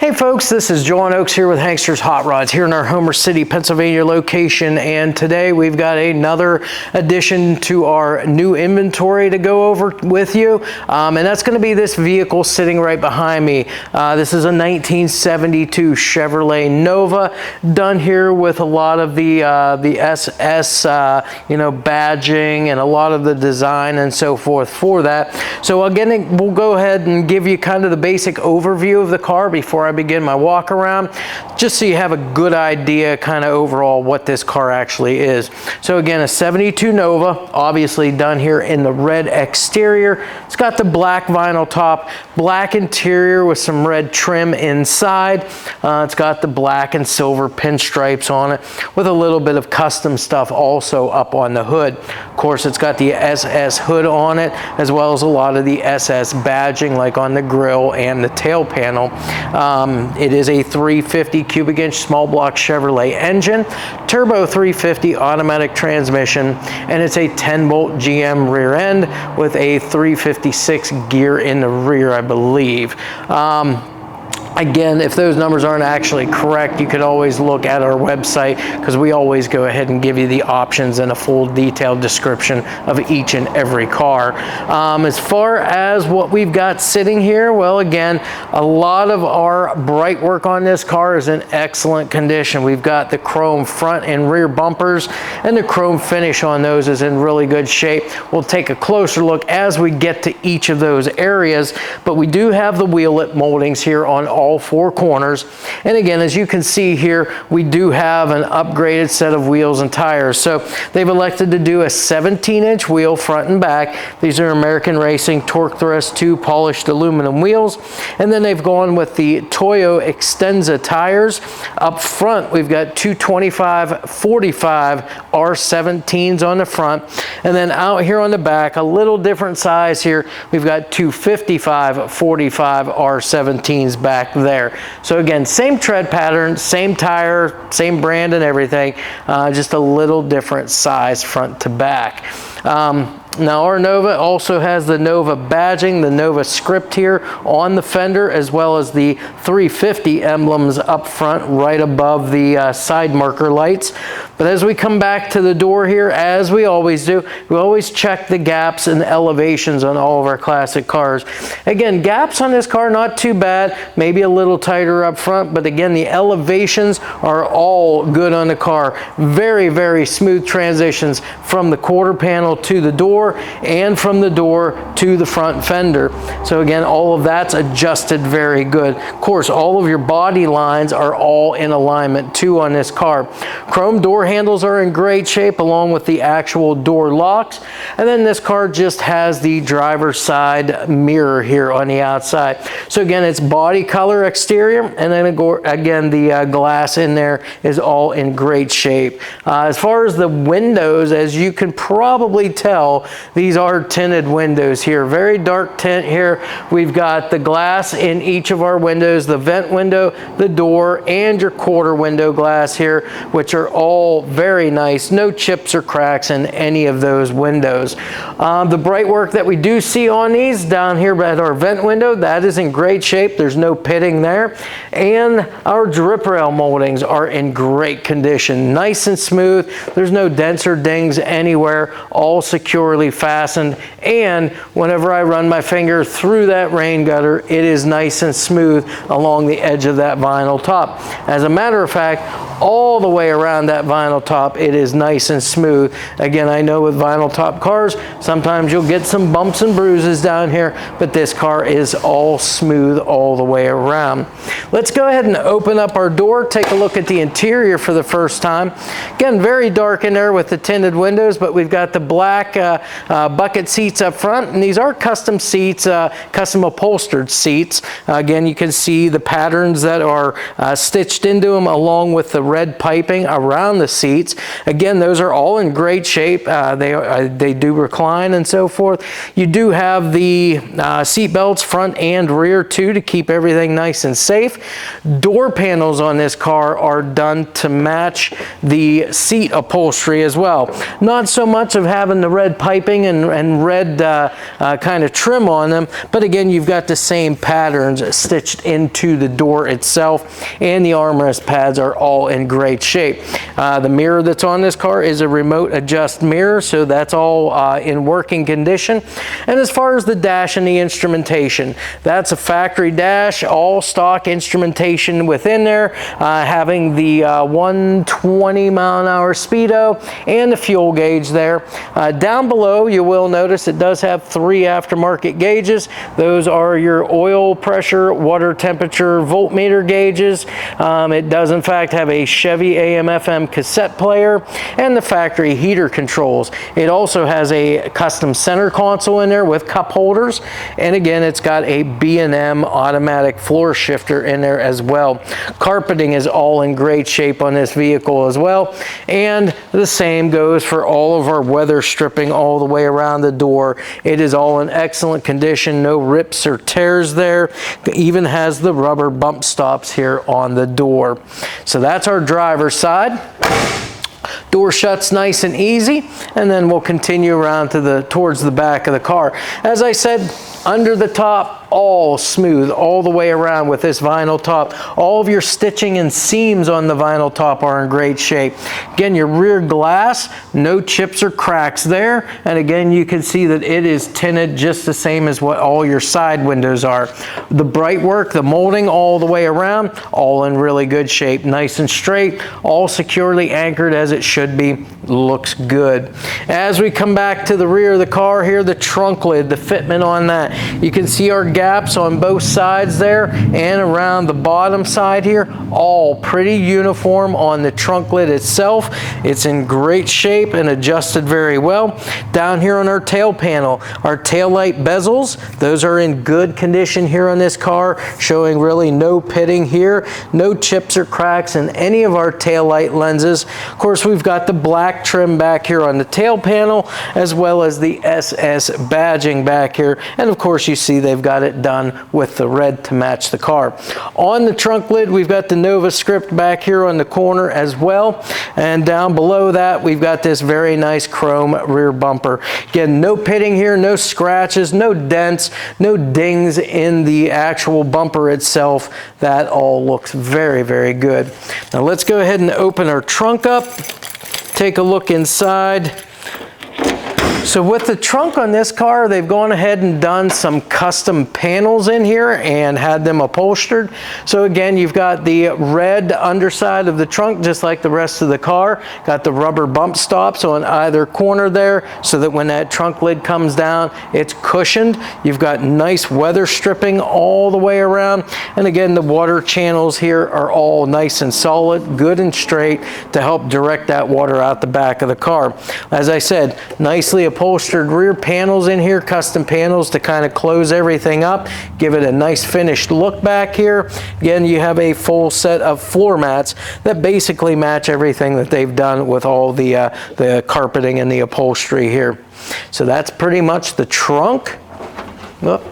Hey folks, this is John Oakes here with Hankster's Hot Rods here in our Homer City, Pennsylvania location, and today we've got another addition to our new inventory to go over with you, and that's going to be this vehicle sitting right behind me. This is a 1972 Chevrolet Nova, done here with a lot of the SS badging and a lot of the design and so forth for that. So again, we'll go ahead and give you kind of the basic overview of the car before I begin my walk around, just so you have a good idea kind of overall what this car actually is. So again, a 72 Nova, obviously done here in the red exterior. It's got the black vinyl top, black interior with some red trim inside. It's got the black and silver pinstripes on it with a little bit of custom stuff also up on the hood. Of course, it's got the SS hood on it, as well as a lot of the SS badging like on the grille and the tail panel. It is a 350 cubic inch small block Chevrolet engine, turbo 350 automatic transmission, and it's a 10-bolt GM rear end with a 356 gear in the rear, I believe. Again, if those numbers aren't actually correct, you could always look at our website, because we always go ahead and give you the options and a full detailed description of each and every car. As far as what we've got sitting here, well, again, a lot of our bright work on this car is in excellent condition. We've got the chrome front and rear bumpers, and the chrome finish on those is in really good shape. We'll take a closer look as we get to each of those areas, but we do have the wheel-lip moldings here on all four corners. And again, as you can see here, we do have an upgraded set of wheels and tires. So they've elected to do a 17-inch wheel front and back. These are American Racing Torque Thrust 2 polished aluminum wheels. And then they've gone with the Toyo Extensa tires. Up front, we've got 225/45 R17s on the front. And then out here on the back, a little different size here, we've got 255/45 R17s back there. So again, same tread pattern, same tire, same brand and everything, just a little different size front to back. Now our Nova also has the Nova badging, the Nova script here on the fender, as well as the 350 emblems up front right above the side marker lights. But as we come back to the door here, as we always do, we always check the gaps and the elevations on all of our classic cars. Again, gaps on this car, not too bad, maybe a little tighter up front, but again, the elevations are all good on the car. Very, very smooth transitions from the quarter panel to the door, and from the door to the front fender. So again, all of that's adjusted very good. Of course, all of your body lines are all in alignment too on this car. Chrome door handles are in great shape, along with the actual door locks. And then this car just has the driver's side mirror here on the outside. So again, it's body color exterior, and then again, the glass in there is all in great shape. As far as the windows, as you can probably tell, these are tinted windows here. Very dark tint here. We've got the glass in each of our windows, the vent window, the door, and your quarter window glass here, which are all very nice. No chips or cracks in any of those windows. The bright work that we do see on these down here at our vent window, that is in great shape. There's no pitting there. And our drip rail moldings are in great condition. Nice and smooth. There's no dents or dings anywhere. All securely fastened, and whenever I run my finger through that rain gutter, it is nice and smooth along the edge of that vinyl top. As a matter of fact, all the way around that vinyl top, it is nice and smooth. Again, I know with vinyl top cars, sometimes you'll get some bumps and bruises down here, but this car is all smooth all the way around. Let's go ahead and open up our door, take a look at the interior for the first time. Again, very dark in there with the tinted windows, but we've got the black bucket seats up front, and these are custom seats, custom upholstered seats. Again, you can see the patterns that are stitched into them, along with the red piping around the seats. Again, those are all in great shape. They do recline and so forth. You do have the seat belts front and rear too, to keep everything nice and safe. Door panels on this car are done to match the seat upholstery as well. Not so much of having the red pipe piping and red kind of trim on them, but again, you've got the same patterns stitched into the door itself, and the armrest pads are all in great shape. The mirror that's on this car is a remote adjust mirror, so that's all in working condition. And as far as the dash and the instrumentation, that's a factory dash, all stock instrumentation within there, having the 120 mile an hour speedo and the fuel gauge there. Down below, you will notice it does have 3 aftermarket gauges. Those are your oil pressure, water temperature, voltmeter gauges. It does in fact have a Chevy AM/FM cassette player and the factory heater controls. It also has a custom center console in there with cup holders, and again, it's got a B&M automatic floor shifter in there as well. Carpeting is all in great shape on this vehicle as well, and the same goes for all of our weather stripping all the way around the door. It is all in excellent condition, no rips or tears there. It even has the rubber bump stops here on the door. So that's our driver's side. Door shuts nice and easy, and then we'll continue around to towards the back of the car. As I said, under the top, all smooth all the way around with this vinyl top. All of your stitching and seams on the vinyl top are in great shape. Again, your rear glass, no chips or cracks there. And again, you can see that it is tinted just the same as what all your side windows are. The bright work, the molding all the way around, all in really good shape. Nice and straight, all securely anchored as it should be. Looks good. As we come back to the rear of the car here, the trunk lid, the fitment on that, you can see our gaps on both sides there and around the bottom side here, all pretty uniform on the trunk lid itself. It's in great shape and adjusted very well. Down here on our tail panel, our tail light bezels, those are in good condition here on this car, showing really no pitting here, no chips or cracks in any of our tail light lenses. Of course, we've got the black trim back here on the tail panel, as well as the SS badging back here, and of course you see they've got it done with the red to match the car. On the trunk lid, we've got the Nova script back here on the corner as well, and down below that we've got this very nice chrome rear bumper. Again, no pitting here, no scratches, no dents, no dings in the actual bumper itself. That all looks very, very good. Now let's go ahead and open our trunk up, take a look inside. So with the trunk on this car, they've gone ahead and done some custom panels in here and had them upholstered. So again, you've got the red underside of the trunk, just like the rest of the car. Got the rubber bump stops on either corner there, so that when that trunk lid comes down, it's cushioned. You've got nice weather stripping all the way around. And again, the water channels here are all nice and solid, good and straight, to help direct that water out the back of the car. As I said, nicely upholstered rear panels in here, custom panels to kind of close everything up, give it a nice finished look back here. Again, you have a full set of floor mats that basically match everything that they've done with all the carpeting and the upholstery here. So that's pretty much the trunk. Oh.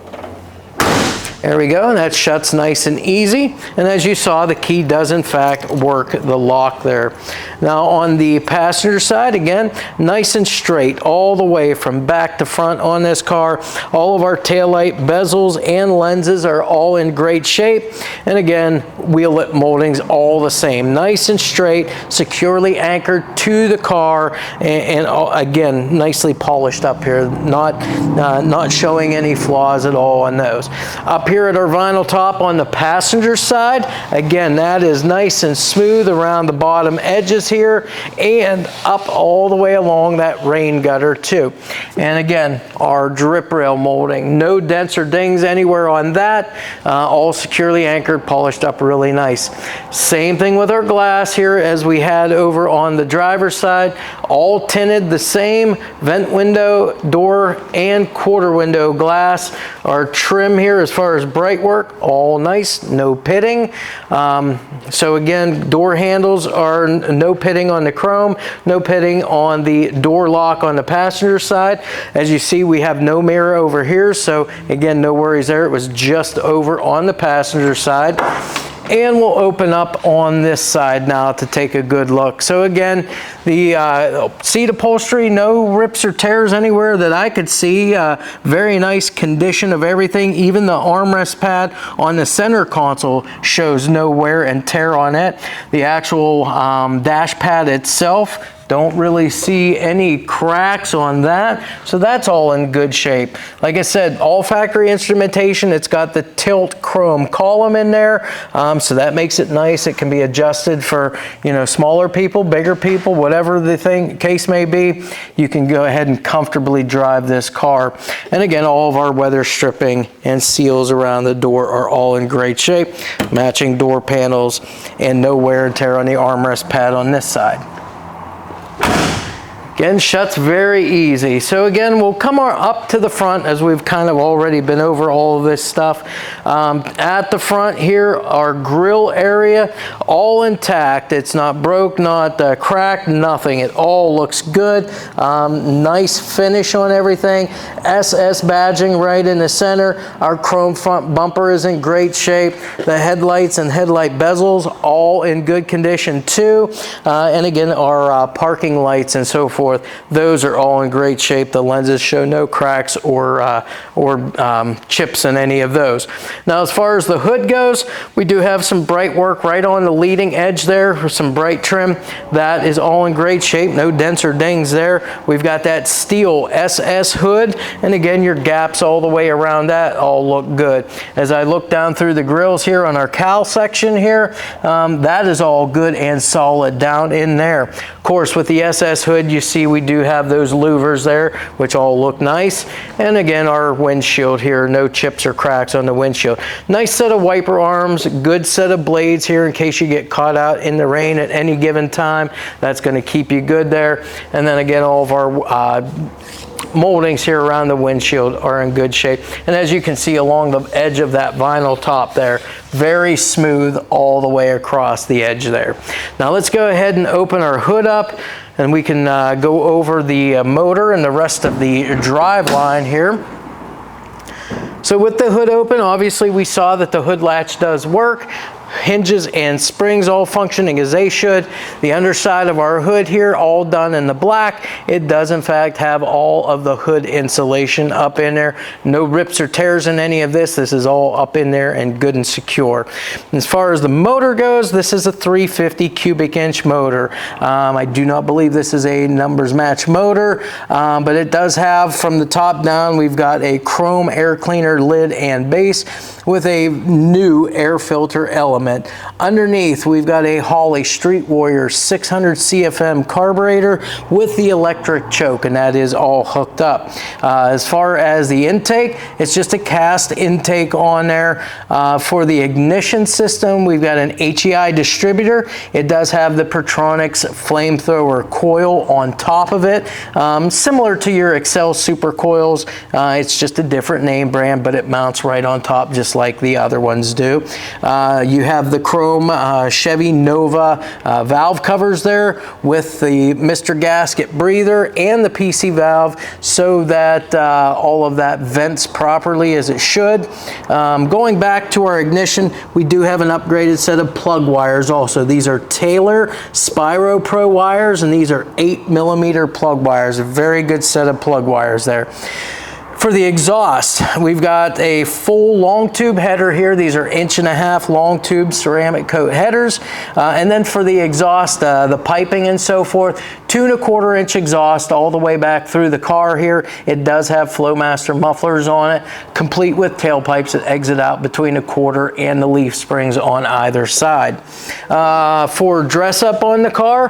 There we go, and that shuts nice and easy. And as you saw, the key does in fact work the lock there. Now on the passenger side, again, nice and straight all the way from back to front on this car. All of our taillight bezels and lenses are all in great shape. And again, wheel lip moldings all the same. Nice and straight, securely anchored to the car, and again, nicely polished up here. Not showing any flaws at all on those. Up here at our vinyl top on the passenger side, again, that is nice and smooth around the bottom edges here and up all the way along that rain gutter too. And again, our drip rail molding, no dents or dings anywhere on that, all securely anchored, polished up really nice. Same thing with our glass here as we had over on the driver's side, all tinted the same, vent window, door, and quarter window glass. Our trim here as far as bright work, all nice, no pitting. So again, door handles are no pitting on the chrome, no pitting on the door lock on the passenger side. As you see, we have no mirror over here, so again, no worries there. It was just over on the passenger side. And we'll open up on this side now to take a good look. So again, the seat upholstery, no rips or tears anywhere that I could see. Very nice condition of everything. Even the armrest pad on the center console shows no wear and tear on it. The actual dash pad itself, don't really see any cracks on that, so that's all in good shape. Like I said, all factory instrumentation. It's got the tilt chrome column in there, so that makes it nice. It can be adjusted for, you know, smaller people, bigger people, whatever the case may be. You can go ahead and comfortably drive this car. And again, all of our weather stripping and seals around the door are all in great shape. Matching door panels and no wear and tear on the armrest pad on this side. Again, shuts very easy. So again, we'll come up to the front as we've kind of already been over all of this stuff. At the front here, our grill area, all intact. It's not broke, not cracked, nothing. It all looks good. Nice finish on everything. SS badging right in the center. Our chrome front bumper is in great shape. The headlights and headlight bezels, all in good condition too. And again, our parking lights and so forth, those are all in great shape. The lenses show no cracks or chips in any of those. Now, as far as the hood goes, we do have some bright work right on the leading edge there for some bright trim. That is all in great shape. No dents or dings there. We've got that steel SS hood, and again, your gaps all the way around that all look good. As I look down through the grills here on our cowl section here, that is all good and solid down in there. Of course, with the SS hood, you see we do have those louvers there, which all look nice. And again, our windshield here, no chips or cracks on the windshield. Nice set of wiper arms, good set of blades here in case you get caught out in the rain at any given time. That's going to keep you good there. And then again, all of our moldings here around the windshield are in good shape. And as you can see along the edge of that vinyl top there, very smooth all the way across the edge there. Now let's go ahead and open our hood up, and we can go over the motor and the rest of the drive line here. So with the hood open, obviously we saw that the hood latch does work. Hinges and springs all functioning as they should. The underside of our hood here, all done in the black. It does in fact have all of the hood insulation up in there. No rips or tears in any of this. This is all up in there and good and secure. As far as the motor goes, this is a 350 cubic inch motor. I do not believe this is a numbers match motor, but it does have, from the top down, we've got a chrome air cleaner lid and base with a new air filter element. Underneath, we've got a Holley Street Warrior 600 CFM carburetor with the electric choke, and that is all hooked up. As far as the intake, it's just a cast intake on there. For the ignition system, we've got an HEI distributor. It does have the Pertronix flamethrower coil on top of it, similar to your Excel Super Coils. It's just a different name brand, but it mounts right on top just like the other ones do. You have the chrome Chevy Nova valve covers there with the Mr. Gasket breather and the PC valve, so that all of that vents properly as it should. Going back to our ignition, we do have an upgraded set of plug wires also. These are Taylor Spyro Pro wires, and these are 8mm plug wires. A very good set of plug wires there. For the exhaust, we've got a full long tube header here. These are 1.5 inch long tube ceramic coat headers. And then for the exhaust, the piping and so forth, 2¼ inch exhaust all the way back through the car here. It does have Flowmaster mufflers on it, complete with tailpipes that exit out between the quarter and the leaf springs on either side. For dress up on the car,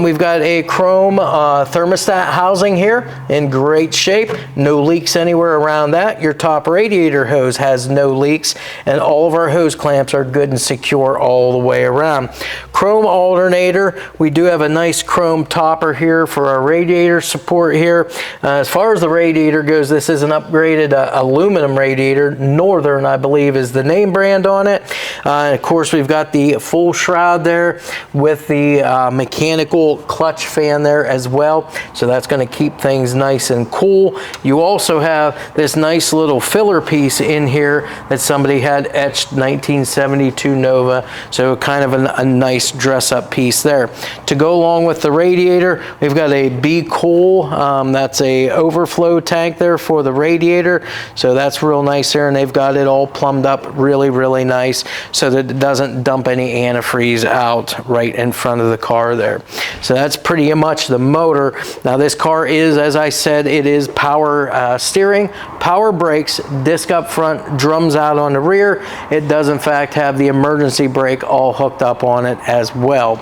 we've got a chrome thermostat housing here in great shape. No leaks anywhere around that. Your top radiator hose has no leaks, and all of our hose clamps are good and secure all the way around. Chrome alternator, we do have a nice chrome topper here for our radiator support here. As far as the radiator goes, this is an upgraded aluminum radiator. Northern, I believe, is the name brand on it. And of course, we've got the full shroud there with the mechanical clutch fan there as well. So that's going to keep things nice and cool. You also have have this nice little filler piece in here that somebody had etched 1972 Nova, so kind of a nice dress-up piece there. To go along with the radiator, we've got a Coil, that's a overflow tank there for the radiator, so that's real nice there, and they've got it all plumbed up really nice so that it doesn't dump any antifreeze out right in front of the car there. So that's pretty much the motor. Now this car is, as I said, it is power steering, power brakes, disc up front, drums out on the rear. It does in fact have the emergency brake all hooked up on it as well.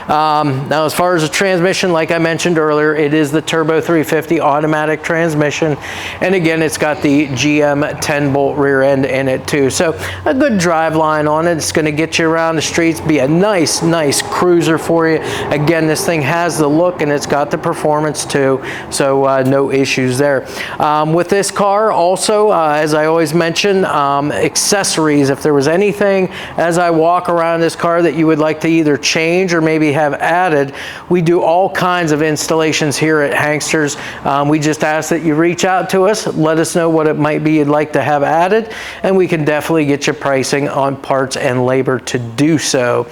Now as far as the transmission, like I mentioned earlier, it is the Turbo 350 automatic transmission, and again it's got the GM 10-bolt rear end in it too, so a good drive line on it. It's going to get you around the streets, be a nice cruiser for you. Again, this thing has the look and it's got the performance too, so no issues there. With this car also, as I always mention, accessories, if there was anything as I walk around this car that you would like to either change or maybe have added, we do all kinds of installations here at Hanksters. We just ask that you reach out to us, let us know what it might be you'd like to have added, and we can definitely get you pricing on parts and labor to do so.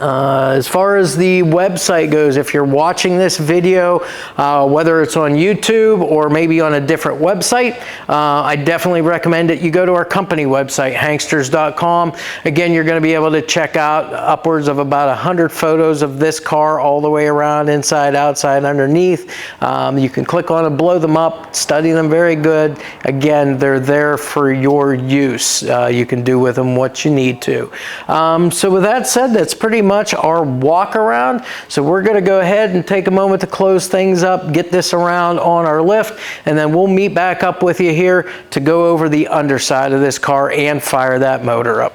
As far as the website goes, if you're watching this video, whether it's on YouTube or maybe on a different website, I definitely recommend that you go to our company website, hanksters.com. Again, you're going to be able to check out upwards of about 100 photos of this car all the way around, inside, outside, underneath. You can click on them, blow them up, study them very good. Again, they're there for your use. You can do with them what you need to. So with that said, that's pretty much our walk around. So we're going to go ahead and take a moment to close things up, get this around on our lift, and then we'll meet back up with you here to go over the underside of this car and fire that motor up.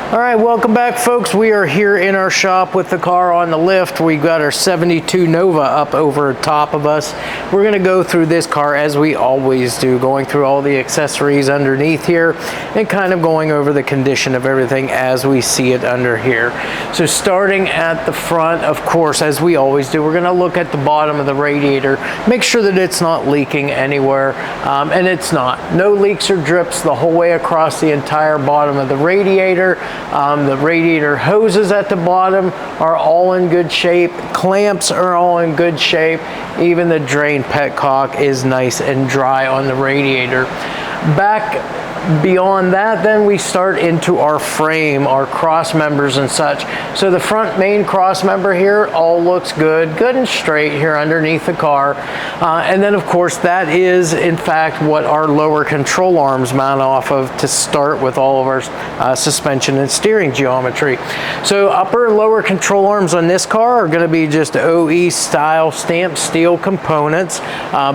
All right, welcome back folks. We are here in our shop with the car on the lift. We've got our 72 Nova up over top of us. We're gonna go through this car as we always do, going through all the accessories underneath here and kind of going over the condition of everything as we see it under here. So starting at the front, of course, as we always do, we're gonna look at the bottom of the radiator, make sure that it's not leaking anywhere, and it's not. No leaks or drips the whole way across the entire bottom of the radiator. The radiator hoses at the bottom are all in good shape. Clamps are all in good shape. Even the drain petcock is nice and dry on the radiator. Back beyond that, then we start into our frame, our cross members and such. So the front main cross member here all looks good and straight here underneath the car. And then of course that is in fact what our lower control arms mount off of to start with all of our suspension and steering geometry. So upper and lower control arms on this car are going to be just OE style stamped steel components,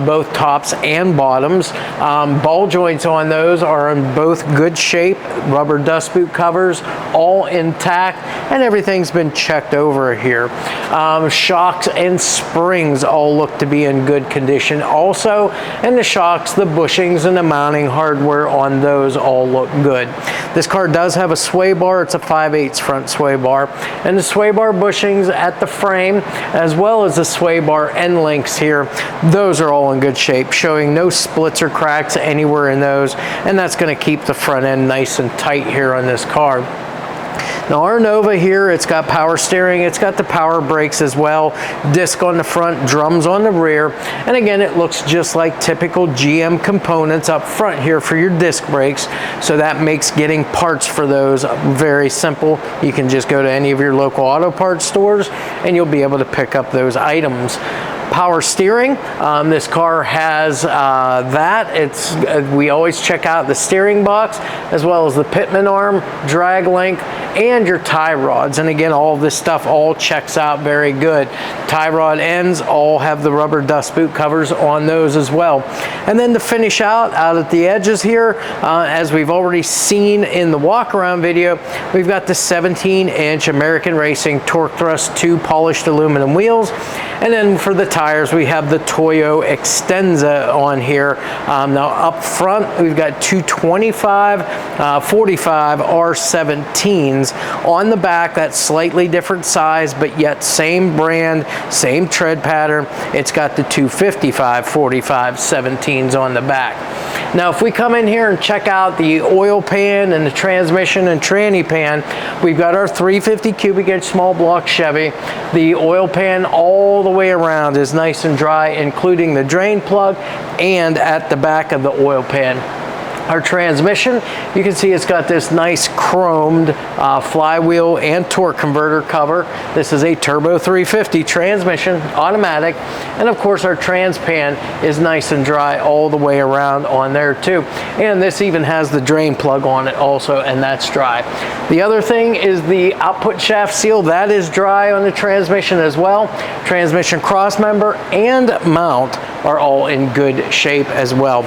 both tops and bottoms. Ball joints on those are in both good shape, rubber dust boot covers all intact, and everything's been checked over here. Shocks and springs all look to be in good condition also, and the shocks, the bushings, and the mounting hardware on those all look good. This car does have a sway bar. It's a 5/8 front sway bar, and the sway bar bushings at the frame as well as the sway bar end links here, those are all in good shape, showing no splits or cracks anywhere in those, and that's going to keep the front end nice and tight here on this car. Now our Nova here, it's got power steering, it's got the power brakes as well, disc on the front, drums on the rear, and again it looks just like typical GM components up front here for your disc brakes, so that makes getting parts for those very simple. You can just go to any of your local auto parts stores and you'll be able to pick up those items. Power steering, this car has that. We always check out the steering box as well as the pitman arm, drag link, and your tie rods, and again all of this stuff all checks out very good. Tie rod ends all have the rubber dust boot covers on those as well. And then to finish out at the edges here, as we've already seen in the walk around video, we've got the 17-inch American Racing Torque Thrust 2 polished aluminum wheels. And then for the tires, we have the Toyo Extensa on here. Now up front, we've got two 25, 45 R17s. On the back, that's slightly different size, but yet same brand, same tread pattern. It's got the 255, 45, 17s on the back. Now, if we come in here and check out the oil pan and the transmission and tranny pan, we've got our 350 cubic inch small block Chevy. The oil pan all the way around is nice and dry, including the drain plug and at the back of the oil pan. Our transmission, you can see it's got this nice chromed flywheel and torque converter cover. This is a turbo 350 transmission, automatic. And of course our trans pan is nice and dry all the way around on there too. And this even has the drain plug on it also, and that's dry. The other thing is the output shaft seal. That is dry on the transmission as well. Transmission cross member and mount are all in good shape as well.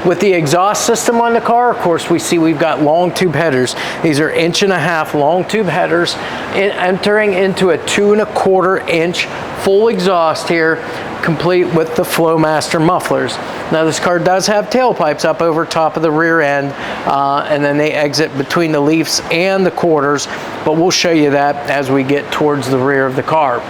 With the exhaust system on the car, of course, we see we've got long tube headers. These are 1.5 inch long tube headers entering into a 2 1/4 inch full exhaust here, complete with the Flowmaster mufflers. Now this car does have tailpipes up over top of the rear end, and then they exit between the leafs and the quarters, but we'll show you that as we get towards the rear of the car.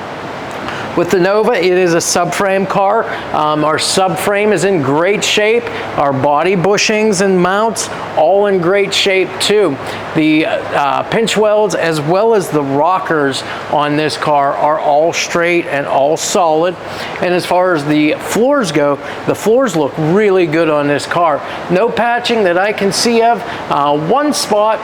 With the Nova, it is a subframe car. Our subframe is in great shape. Our body bushings and mounts, all in great shape too. The pinch welds as well as the rockers on this car are all straight and all solid. And as far as the floors go, the floors look really good on this car. No patching that I can see of. One spot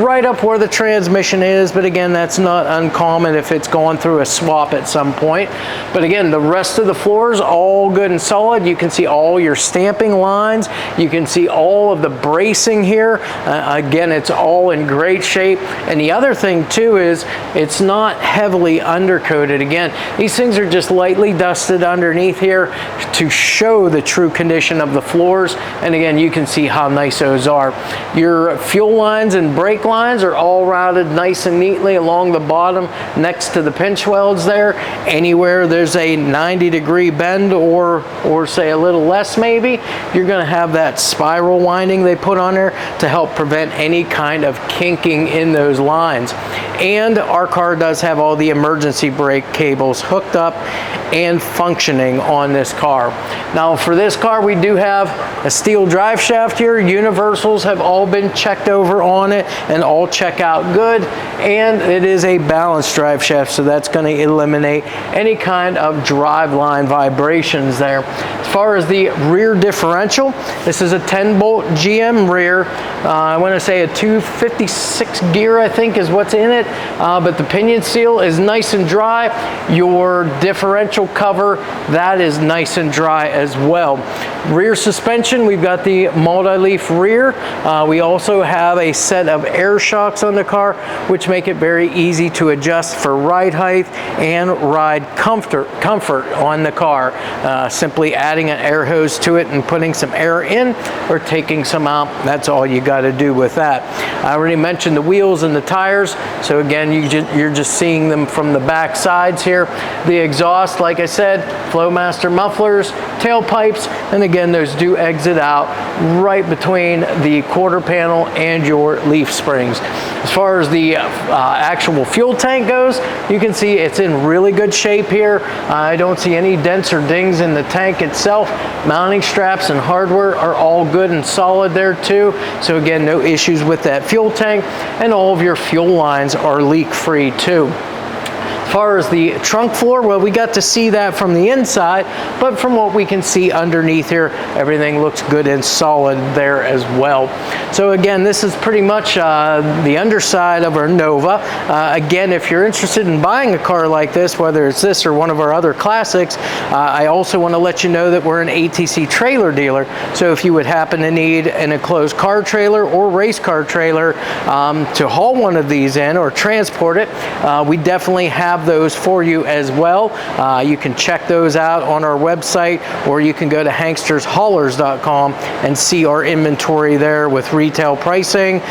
right up where the transmission is, but again, that's not uncommon if it's going through a swap at some point. But again, the rest of the floors all good and solid. You can see all your stamping lines. You can see all of the bracing here. Again, it's all in great shape. And the other thing too is it's not heavily undercoated. Again, these things are just lightly dusted underneath here to show the true condition of the floors. And again, you can see how nice those are. Your fuel lines and brake lines are all routed nice and neatly along the bottom next to the pinch welds there. Anywhere there's a 90-degree bend or say a little less maybe, you're going to have that spiral winding they put on there to help prevent any kind of kinking in those lines. And our car does have all the emergency brake cables hooked up and functioning on this car. Now for this car, we do have a steel drive shaft here. Universals have all been checked over on it and all check out good. And it is a balanced drive shaft, so that's going to eliminate any kind of drive line vibrations there. As far as the rear differential, this is a 10-bolt GM rear. I want to say a 256 gear, I think, is what's in it. But the pinion seal is nice and dry. Your differential cover, that is nice and dry as well. Rear suspension, we've got the multi-leaf rear. We also have a set of air shocks on the car, which make it very easy to adjust for ride height and ride comfort on the car. Simply adding an air hose to it and putting some air in or taking some out. That's all you got to do with that. I already mentioned the wheels and the tires. So again, you're just seeing them from the back sides here. The exhaust, like I said, Flowmaster mufflers, tailpipes, and again, those do exit out right between the quarter panel and your leaf springs. As far as the actual fuel tank goes, you can see it's in really good shape here. I don't see any dents or dings in the tank itself. Mounting straps and hardware are all good and solid there too. So again, no issues with that fuel tank, and all of your fuel lines are leak-free too. As far as the trunk floor, well, we got to see that from the inside, but from what we can see underneath here, everything looks good and solid there as well. So again, this is pretty much the underside of our Nova. Again, if you're interested in buying a car like this, whether it's this or one of our other classics, I also want to let you know that we're an ATC trailer dealer. So if you would happen to need an enclosed car trailer or race car trailer to haul one of these in or transport it, we definitely have have those for you as well. You can check those out on our website, or you can go to hankstershaulers.com and see our inventory there with retail pricing.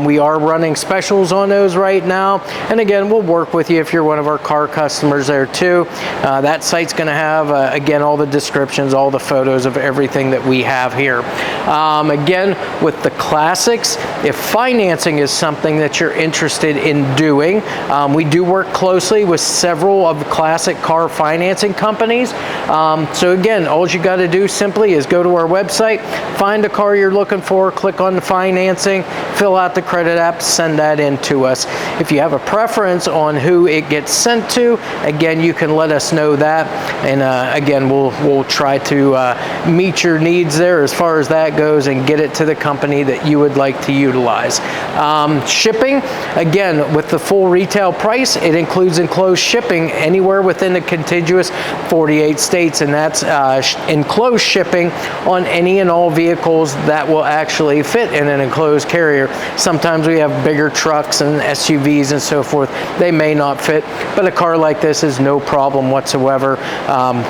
We are running specials on those right now, and again, we'll work with you if you're one of our car customers there too. That site's going to have again all the descriptions, all the photos of everything that we have here. Again, with the classics, if financing is something that you're interested in doing, we do work closely with several of the classic car financing companies. So again, all you got to do simply is go to our website, find a car you're looking for, click on the financing, fill out the credit app, send that in to us. If you have a preference on who it gets sent to, again, you can let us know that, and again, we'll try to meet your needs there as far as that goes and get it to the company that you would like to utilize. Shipping, again, with the full retail price, it includes enclosed shipping anywhere within the contiguous 48 states, and that's enclosed shipping on any and all vehicles that will actually fit in an enclosed carrier. Sometimes we have bigger trucks and SUVs and so forth. They may not fit, but a car like this is no problem whatsoever.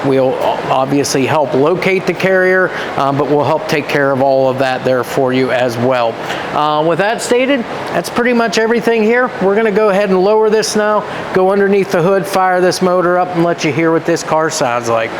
We'll obviously help locate the carrier, but we'll help take care of all of that there for you as well. With that stated, that's pretty much everything here. We're going to go ahead and lower this now, go underneath the hood, fire this motor up, and let you hear what this car sounds like.